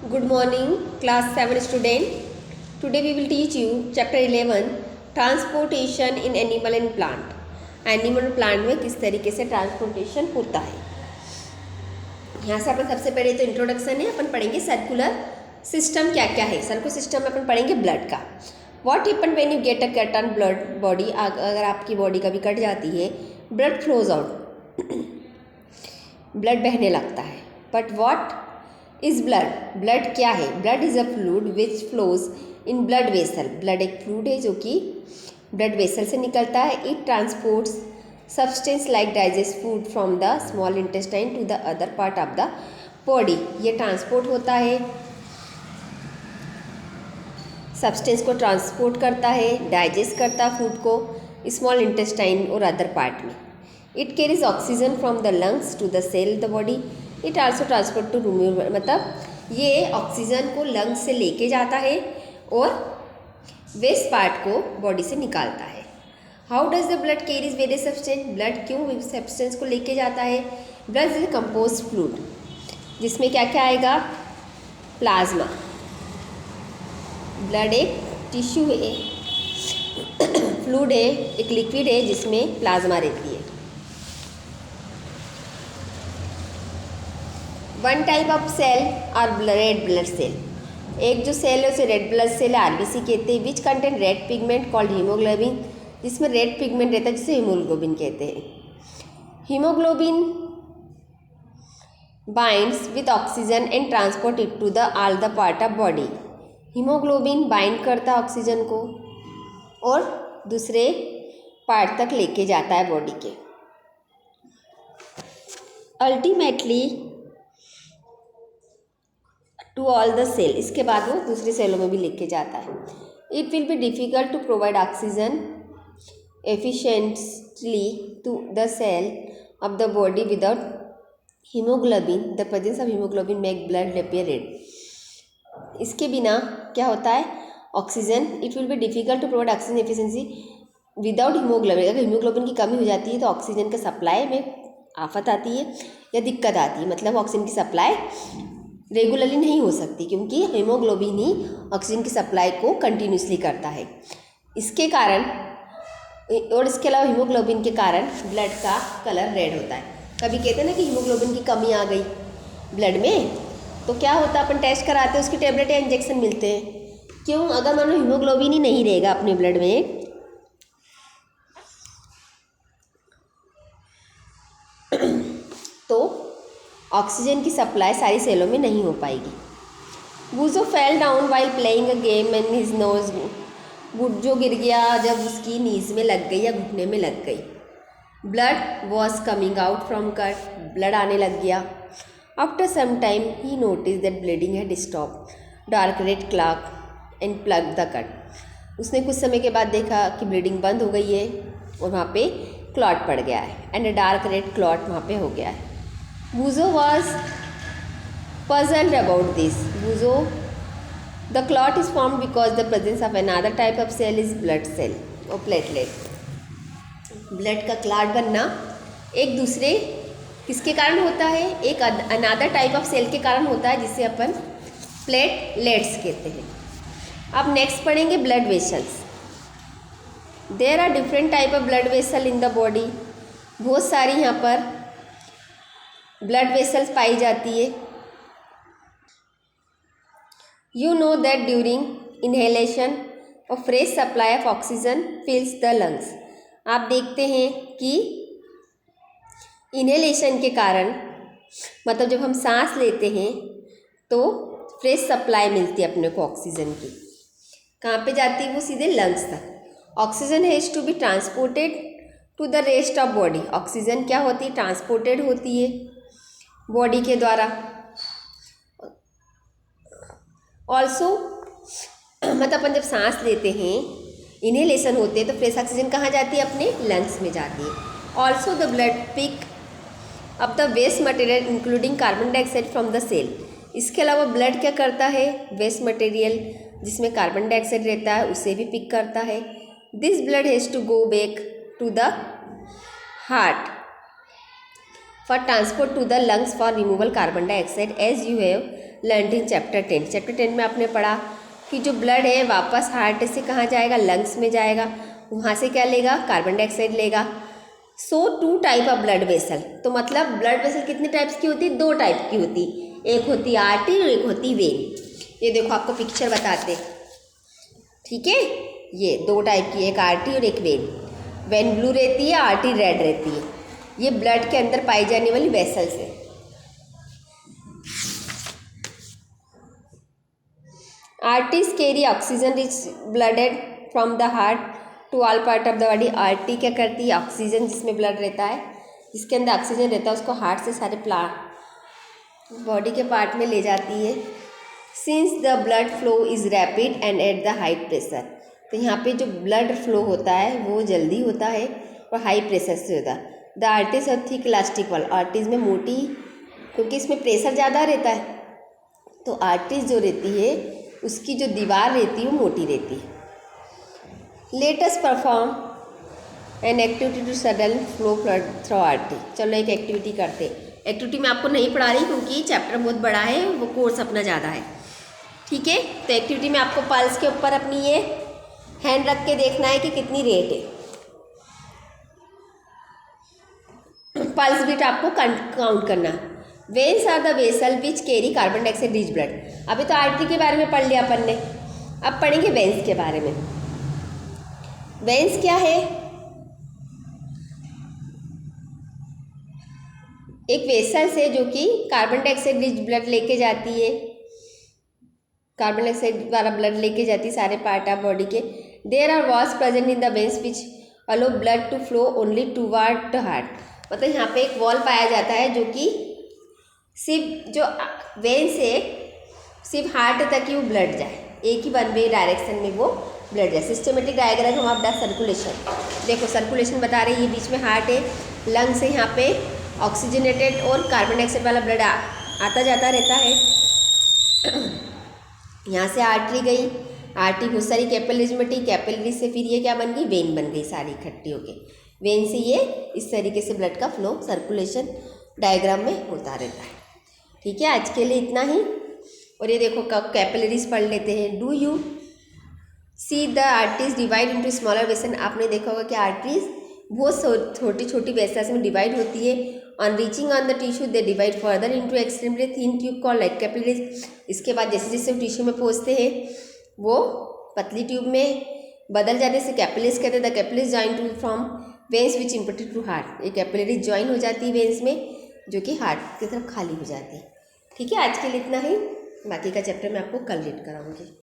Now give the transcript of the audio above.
Good morning, class 7 student. Today we will teach you chapter 11 transportation in animal and plant. Animal और plant में किस तरीके से transportation होता है। यहाँ से अपन सबसे पहले तो इंट्रोडक्शन है, अपन पढ़ेंगे सर्कुलर सिस्टम क्या क्या है। सर्कुलर सिस्टम में अपन पढ़ेंगे ब्लड का। What happen when you get a cut on blood body. अगर आपकी बॉडी कभी कट जाती है, ब्लड फ्लोज आउट, ब्लड बहने लगता है। But what is blood. Blood क्या है। Blood is a fluid which flows in blood vessel. Blood एक फ्लूइड है जो कि ब्लड वेसल से निकलता है। It transports substance like digest food from the small intestine to the other part of the body. ये ट्रांसपोर्ट होता है, सब्सटेंस को ट्रांसपोर्ट करता है, डाइजेस्ट करता है फूड को स्मॉल इंटेस्टाइन और अदर पार्ट में। It carries oxygen from the lungs to the cell the body. It also transport to remove, मतलब ये ऑक्सीजन को लंग्स से लेके जाता है और वेस्ट पार्ट को बॉडी से निकालता है। How does the blood carries various substance. Blood क्यों सब्सटेंस को लेके जाता है। ब्लड इज कंपोज फ्लूइड, जिसमें क्या क्या आएगा। प्लाज्मा। ब्लड एक टिश्यू है, फ्लूइड है, एक लिक्विड है जिसमें प्लाज्मा रहती है। वन टाइप ऑफ सेल और रेड ब्लड सेल। एक जो सेल है उसे रेड ब्लड सेल आरबीसी कहते हैं। Which content red pigment called haemoglobin, जिसमें रेड पिगमेंट रहता है जिसे हीमोग्लोबिन कहते हैं। Haemoglobin binds with oxygen and transport it to the all the part of body. Haemoglobin bind करता है ऑक्सीजन को और दूसरे पार्ट तक लेके जाता है बॉडी के। Ultimately to all the cell, इसके बाद वो दूसरी सेलों में भी लेके जाता है। It will be difficult to provide oxygen efficiently to the cell of the body without haemoglobin. The presence of haemoglobin make blood appear red. इसके बिना क्या होता है, oxygen, it will be difficult to provide oxygen efficiency without haemoglobin. अगर haemoglobin की कमी हो जाती है तो ऑक्सीजन का सप्लाई में आफत आती है या दिक्कत आती है, मतलब ऑक्सीजन की सप्लाई रेगुलरली नहीं हो सकती, क्योंकि हीमोग्लोबिन ही ऑक्सीजन की सप्लाई को कंटिन्यूसली करता है। इसके कारण और इसके अलावा हीमोग्लोबिन के कारण ब्लड का कलर रेड होता है। कभी कहते हैं ना कि हीमोग्लोबिन की कमी आ गई ब्लड में, तो क्या होता है, अपन टेस्ट कराते हैं, उसकी टेबलेट या इंजेक्शन मिलते हैं। क्यों, अगर मान लो हीमोग्लोबिन ही नहीं रहेगा अपने ब्लड में तो ऑक्सीजन की सप्लाई सारी सेलों में नहीं हो पाएगी। Bujjo fell down while playing a game and his nose. Bujjo गिर गया जब उसकी नीज में लग गई या घुटने में लग गई। Blood was coming out from cut, blood आने लग गया। After some time he notice that bleeding had stop. Dark red clot and plug the cut. उसने कुछ समय के बाद देखा कि ब्लीडिंग बंद हो गई है और वहाँ पे क्लॉट पड़ गया है एंड डार्क रेड क्लॉट वहाँ पे हो गया है। Buzo was puzzled about this. Buzo, the clot is formed because the presence of another type of cell is blood cell or platelet. Blood का क्लॉट बनना एक दूसरे किसके कारण होता है, एक अनादर टाइप ऑफ सेल के कारण होता है, जिसे अपन प्लेटलेट्स कहते हैं। अब नेक्स्ट पढ़ेंगे blood vessels. There are different type of blood vessel in the body. बहुत सारी यहाँ पर ब्लड वेसल्स पाई जाती है। You know that during inhalation और fresh supply of oxygen fills the lungs. आप देखते हैं कि इनहेलेशन के कारण, मतलब जब हम सांस लेते हैं तो फ्रेश सप्लाई मिलती है अपने को ऑक्सीजन की। कहाँ पे जाती है वो, सीधे लंग्स तक। Oxygen has to be transported to the rest of body. Oxygen क्या होती है, ट्रांसपोर्टेड होती है बॉडी के द्वारा। ऑल्सो मतलब अपन जब सांस लेते हैं, इनहेलेशन होते हैं, तो फ्रेश ऑक्सीजन कहाँ जाती है, अपने लंग्स में जाती है। Also the blood pick up the waste material including carbon dioxide from the cell. इसके अलावा ब्लड क्या करता है, वेस्ट मटेरियल जिसमें कार्बन डाइऑक्साइड रहता है उसे भी पिक करता है। This blood has to go back to the heart for transport to the lungs for removal carbon dioxide, as you have learn in chapter 10। Chapter 10 में आपने पढ़ा कि जो ब्लड है वापस हार्ट से कहाँ जाएगा, लंग्स में जाएगा, वहाँ से क्या लेगा, कार्बन डाइऑक्साइड लेगा। सो 2 टाइप ऑफ ब्लड वेसल, तो मतलब ब्लड वेसल कितने टाइप्स की होती है, 2 टाइप की होती, एक होती आर्टरी और एक होती वेन। ये देखो आपको पिक्चर बताते, ठीक है, ये 2 टाइप की, एक आर्टरी और एक वेन। वेन ब्लू रहती है, आर्टरी रेड रहती है। ये ब्लड के अंदर पाई जाने वाली वेसल्स है। Arteries carry oxygen rich blooded from the heart to all part of the body. Artery क्या करती है, ऑक्सीजन जिसमें ब्लड रहता है, जिसके अंदर ऑक्सीजन रहता है, उसको हार्ट से सारे बॉडी के पार्ट में ले जाती है। Since the blood flow is rapid and at the high pressure, तो यहाँ पे जो ब्लड फ्लो होता है वो जल्दी होता है और हाई प्रेशर से होता है। द आर्टरीज और थिक इलास्टिक वॉल, आर्टरीज में मोटी, क्योंकि इसमें प्रेशर ज़्यादा रहता है, तो आर्टरीज जो रहती है उसकी जो दीवार रहती है वो मोटी रहती है। Let us perform an activity to sudden flow blood through artery. चलो एक एक्टिविटी करते। एक्टिविटी मैं आपको नहीं पढ़ा रही क्योंकि चैप्टर बहुत बड़ा है, वो कोर्स अपना ज़्यादा है, ठीक है। तो एक्टिविटी में आपको पल्स के ऊपर अपनी ये हैंड रख के देखना है कि कितनी रेट है। पल्स बीट आपको काउंट करना। Veins are the vessel which carry carbon dioxide rich blood. अभी तो आर्टरी के बारे में पढ़ लिया अपन ने, अब पढ़ेंगे वेन्स के बारे में। वेन्स क्या है, एक वेसल से जो कि कार्बन डाइऑक्साइड रिच ब्लड लेके जाती है, कार्बन डाइऑक्साइड वाला ब्लड लेके जाती है सारे पार्ट ऑफ बॉडी के। There are walls present in the veins which allow blood to flow only toward the heart. मतलब यहाँ पे एक वॉल पाया जाता है जो कि सिर्फ जो वेन से सिर्फ हार्ट तक ही वो ब्लड जाए, एक ही वन वे डायरेक्शन में वो ब्लड जाए। सिस्टमेटिक डायग्राम हम आपका सर्कुलेशन देखो, सर्कुलेशन बता रहे हैं, ये बीच में हार्ट है, लंग्स है, यहाँ पे ऑक्सीजनेटेड और कार्बन डाइऑक्साइड वाला ब्लड आता जाता रहता है। यहाँ से आर्टरी गई, आर्टरी बहुत सारी कैपिलरीज में बटी, कैपिलरी से फिर ये क्या बन गई, वेन बन गई सारी इकट्ठी होके। वेन से ये इस तरीके से ब्लड का फ्लो सर्कुलेशन डायग्राम में होता रहता है, ठीक है। आज के लिए इतना ही। और ये देखो कैपिलरीज पढ़ लेते हैं। Do you see the arteries divide into smaller vessel. आपने देखा होगा कि आर्टरीज बहुत छोटी छोटी वेसल्स में डिवाइड होती है। On reaching on the tissue they divide further into extremely thin tube called like capillaries. इसके बाद जैसे जैसे वो टिश्यू में पहुँचते हैं वो पतली ट्यूब में बदल जाने से कैपिलरीज कहते हैं। The capillaries join to from veins which imported to heart. ये कैपिलरीज ज्वाइन हो जाती है वेन्स में जो कि हार्ट की तरफ खाली हो जाती है, ठीक है। आज के लिए इतना ही, बाकी का चैप्टर मैं आपको कल रीड कराऊंगी।